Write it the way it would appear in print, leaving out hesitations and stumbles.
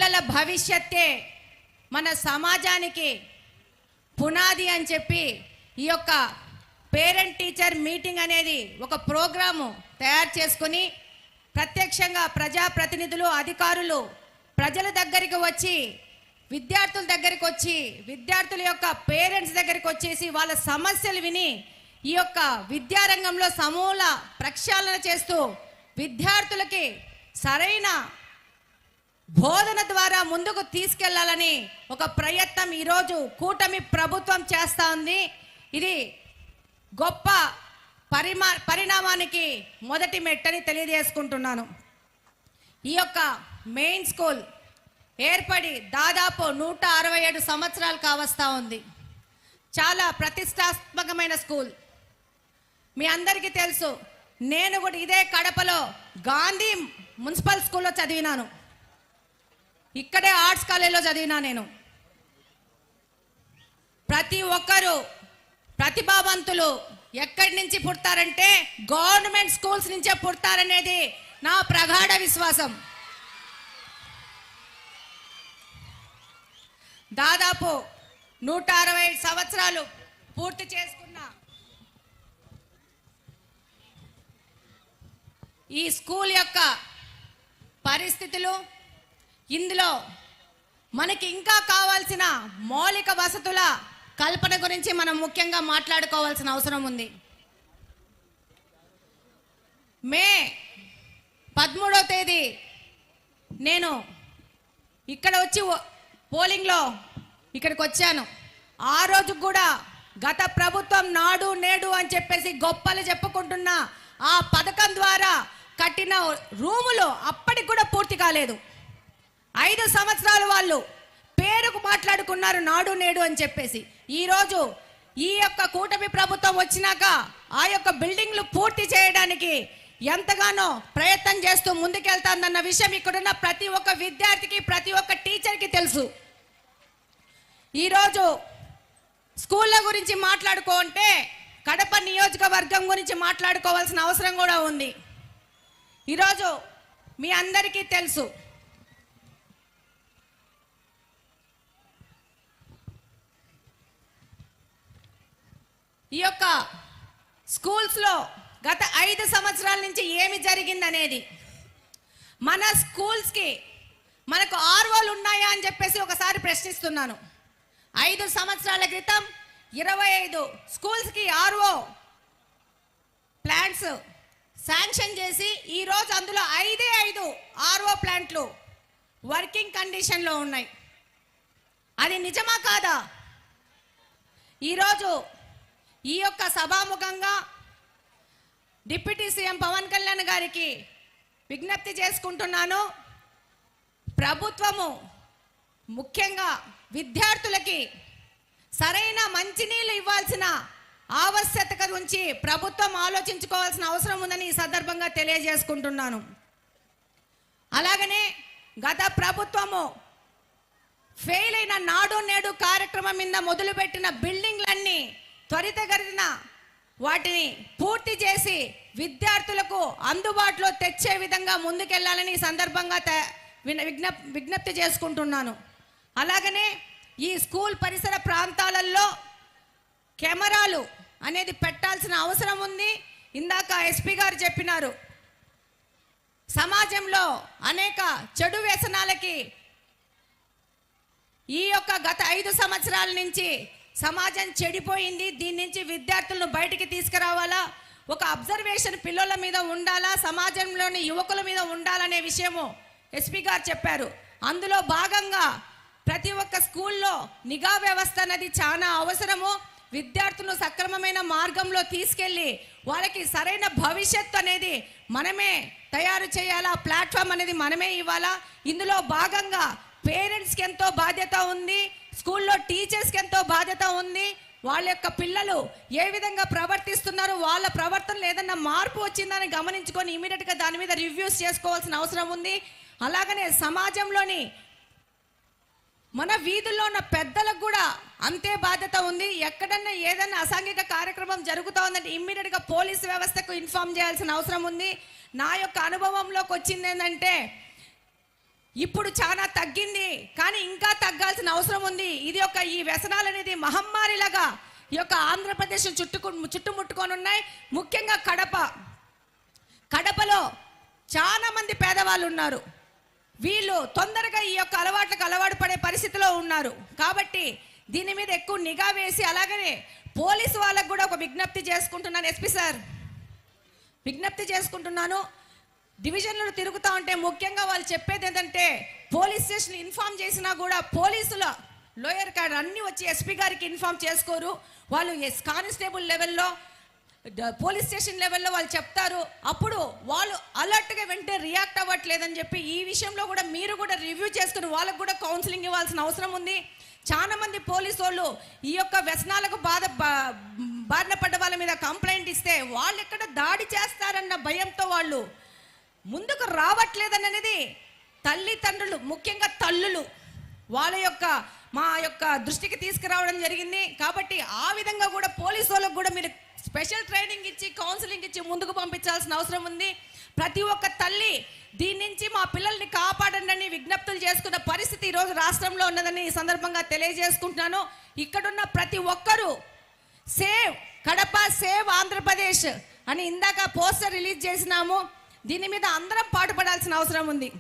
పిల్లల భవిష్యత్తే మన సమాజానికి పునాది అని చెప్పి ఈ యొక్క పేరెంట్ టీచర్ మీటింగ్ అనేది ఒక ప్రోగ్రాము తయారు చేసుకొని ప్రత్యక్షంగా ప్రజాప్రతినిధులు అధికారులు ప్రజల దగ్గరికి వచ్చి విద్యార్థుల దగ్గరికి వచ్చి విద్యార్థుల యొక్క పేరెంట్స్ దగ్గరికి వచ్చేసి వాళ్ళ సమస్యలు విని ఈ యొక్క విద్యారంగంలో సమూల ప్రక్షాళన చేస్తూ విద్యార్థులకి సరైన బోధన ద్వారా ముందుకు తీసుకెళ్లాలని ఒక ప్రయత్నం ఈరోజు కూటమి ప్రభుత్వం చేస్తూ ఉంది. ఇది గొప్ప పరిణామానికి మొదటి మెట్టని తెలియజేసుకుంటున్నాను. ఈ యొక్క మెయిన్ స్కూల్ ఏర్పడి దాదాపు 167 సంవత్సరాలు కావస్తా ఉంది. చాలా ప్రతిష్టాత్మకమైన స్కూల్. మీ అందరికీ తెలుసు, నేను కూడా ఇదే కడపలో గాంధీ మున్సిపల్ స్కూల్లో చదివినాను. ఇక్కడే ఆర్ట్స్ కాలేజ్లో చదివినా. నేను ప్రతి ఒక్కరూ ప్రతిభావంతులు ఎక్కడి నుంచి పుడతారంటే గవర్నమెంట్ స్కూల్స్ నుంచే పుడతారనేది నా ప్రగాఢ విశ్వాసం. దాదాపు 160 సంవత్సరాలు పూర్తి చేసుకున్న ఈ స్కూల్ యొక్క పరిస్థితులు, ఇందులో మనకి ఇంకా కావాల్సిన మౌలిక వసతుల కల్పన గురించి మనం ముఖ్యంగా మాట్లాడుకోవాల్సిన అవసరం ఉంది. మే 13వ తేదీ నేను ఇక్కడ వచ్చి పోలింగ్లో ఇక్కడికి వచ్చాను. ఆ రోజు కూడా గత ప్రభుత్వం నాడు నేడు అని చెప్పేసి గొప్పలు చెప్పుకుంటున్న ఆ పథకం ద్వారా కట్టిన రూములు అప్పటికి కూడా పూర్తి కాలేదు. 5 సంవత్సరాలు వాళ్ళు పేరుకు మాట్లాడుకున్నారు నాడు నేడు అని చెప్పేసి. ఈరోజు ఈ యొక్క కూటమి ప్రభుత్వం వచ్చినాక ఆ యొక్క బిల్డింగ్లు పూర్తి చేయడానికి ఎంతగానో ప్రయత్నం చేస్తూ ముందుకెళ్తాందన్న విషయం ఇక్కడున్న ప్రతి ఒక్క విద్యార్థికి ప్రతి ఒక్క టీచర్కి తెలుసు. ఈరోజు స్కూళ్ళ గురించి మాట్లాడుకుంటే కడప నియోజకవర్గం గురించి మాట్లాడుకోవాల్సిన అవసరం కూడా ఉంది. ఈరోజు మీ అందరికీ తెలుసు, ఈ యొక్క స్కూల్స్లో గత 5 సంవత్సరాల నుంచి ఏమి జరిగిందనేది. మన స్కూల్స్కి మనకు ఆర్ఓలు ఉన్నాయా అని చెప్పేసి ఒకసారి ప్రశ్నిస్తున్నాను. 5 సంవత్సరాల క్రితం 25 స్కూల్స్కి ఆర్ఓ ప్లాంట్స్ శాంక్షన్ చేసి ఈరోజు అందులో 5 ఆర్ఓ ప్లాంట్లు వర్కింగ్ కండిషన్లో ఉన్నాయి. అది నిజమా కాదా? ఈరోజు ఈ యొక్క సభాముఖంగా డిప్యూటీ సీఎం పవన్ కళ్యాణ్ గారికి విజ్ఞప్తి చేసుకుంటున్నాను. ప్రభుత్వము ముఖ్యంగా విద్యార్థులకి సరైన మంచినీళ్ళు ఇవ్వాల్సిన ఆవశ్యకత గురించి ప్రభుత్వం ఆలోచించుకోవాల్సిన అవసరం ఉందని ఈ సందర్భంగా తెలియజేసుకుంటున్నాను. అలాగనే గత ప్రభుత్వము ఫెయిల్ అయిన నాడు నేడు కార్యక్రమం మీద మొదలుపెట్టిన బిల్డింగ్లన్నీ త్వరితగతిన వాటిని పూర్తి చేసి విద్యార్థులకు అందుబాటులో తెచ్చే విధంగా ముందుకెళ్లాలని ఈ సందర్భంగా విజ్ఞప్తి చేసుకుంటున్నాను. అలాగనే ఈ స్కూల్ పరిసర ప్రాంతాలలో కెమెరాలు అనేది పెట్టాల్సిన అవసరం ఉంది. ఇందాక ఎస్పీ గారు చెప్పినారు, సమాజంలో అనేక చెడు వ్యసనాలకి ఈ యొక్క గత 5 సంవత్సరాల నుంచి సమాజం చెడిపోయింది. దీని నుంచి విద్యార్థులను బయటికి తీసుకురావాలా, ఒక అబ్జర్వేషన్ పిల్లల మీద ఉండాలా, సమాజంలోని యువకుల మీద ఉండాలనే విషయము ఎస్పీ గారు చెప్పారు. అందులో భాగంగా ప్రతి ఒక్క స్కూల్లో నిఘా వ్యవస్థ అనేది చాలా అవసరము. విద్యార్థులను సక్రమమైన మార్గంలో తీసుకెళ్ళి వాళ్ళకి సరైన భవిష్యత్తు అనేది మనమే తయారు చేయాలా, ప్లాట్ఫామ్ అనేది మనమే ఇవ్వాలా. ఇందులో భాగంగా పేరెంట్స్కి ఎంతో బాధ్యత ఉంది, స్కూల్లో టీచర్స్కి ఎంతో బాధ్యత ఉంది. వాళ్ళ యొక్క పిల్లలు ఏ విధంగా ప్రవర్తిస్తున్నారు, వాళ్ళ ప్రవర్తనలో ఏదన్నా మార్పు వచ్చిందని గమనించుకొని ఇమీడియట్గా దాని మీద రివ్యూస్ చేసుకోవాల్సిన అవసరం ఉంది. అలాగనే సమాజంలోని మన వీధుల్లో ఉన్న పెద్దలకు కూడా అంతే బాధ్యత ఉంది. ఎక్కడన్నా ఏదన్నా అసాంఘిక కార్యక్రమం జరుగుతూ ఉందంటే ఇమ్మీడియట్గా పోలీసు వ్యవస్థకు ఇన్ఫార్మ్ చేయాల్సిన అవసరం ఉంది. నా యొక్క అనుభవంలోకి వచ్చింది ఏంటంటే ఇప్పుడు చాలా తగ్గింది, కానీ ఇంకా తగ్గాల్సిన అవసరం ఉంది. ఇది ఈ వ్యసనాలు అనేది మహమ్మారిలాగా ఈ యొక్క ఆంధ్రప్రదేశ్ చుట్టుముట్టుకొని ఉన్నాయి. ముఖ్యంగా కడపలో చాలా మంది పేదవాళ్ళు ఉన్నారు. వీళ్ళు తొందరగా ఈ యొక్క అలవాట్లకు అలవాటు పడే పరిస్థితిలో ఉన్నారు. కాబట్టి దీని మీద ఎక్కువ నిఘా వేసి, అలాగనే పోలీసు వాళ్ళకు కూడా ఒక విజ్ఞప్తి చేసుకుంటున్నాను. ఎస్పీ సార్, విజ్ఞప్తి చేసుకుంటున్నాను. డివిజన్లు తిరుగుతూ ఉంటే ముఖ్యంగా వాళ్ళు చెప్పేది ఏంటంటే, పోలీస్ స్టేషన్ ఇన్ఫార్మ్ చేసినా కూడా పోలీసుల లోయర్ కార్డ్ అన్నీ వచ్చి ఎస్పీ గారికి ఇన్ఫార్మ్ చేసుకోరు. వాళ్ళు కానిస్టేబుల్ లెవెల్లో, పోలీస్ స్టేషన్ లెవెల్లో వాళ్ళు చెప్తారు. అప్పుడు వాళ్ళు అలర్ట్గా వెంటనే రియాక్ట్ అవ్వట్లేదని చెప్పి ఈ విషయంలో కూడా మీరు కూడా రివ్యూ చేసుకుని వాళ్ళకు కూడా కౌన్సిలింగ్ ఇవ్వాల్సిన అవసరం ఉంది. చాలా మంది పోలీసు వాళ్ళు ఈ యొక్క వ్యసనాలకు బారిన పడ్డ వాళ్ళ మీద కంప్లైంట్ ఇస్తే వాళ్ళు ఎక్కడ దాడి చేస్తారన్న భయంతో వాళ్ళు ముందుకు రావట్లేదనేది తల్లిదండ్రులు, ముఖ్యంగా తల్లులు మా యొక్క దృష్టికి తీసుకురావడం జరిగింది. కాబట్టి ఆ విధంగా కూడా పోలీసు వాళ్ళకు కూడా మీరు స్పెషల్ ట్రైనింగ్ ఇచ్చి కౌన్సిలింగ్ ఇచ్చి ముందుకు పంపించాల్సిన అవసరం ఉంది. ప్రతి ఒక్క తల్లి దీని నుంచి మా పిల్లల్ని కాపాడండి అని విజ్ఞప్తులు చేసుకున్న పరిస్థితి ఈరోజు రాష్ట్రంలో ఉన్నదని ఈ సందర్భంగా తెలియజేసుకుంటున్నాను. ఇక్కడున్న ప్రతి ఒక్కరూ సేవ్ కడప, సేవ్ ఆంధ్రప్రదేశ్ అని ఇందాక పోస్టర్ రిలీజ్ చేసినాము. దీని మీద అందరం పాటుపడాల్సిన అవసరం ఉంది.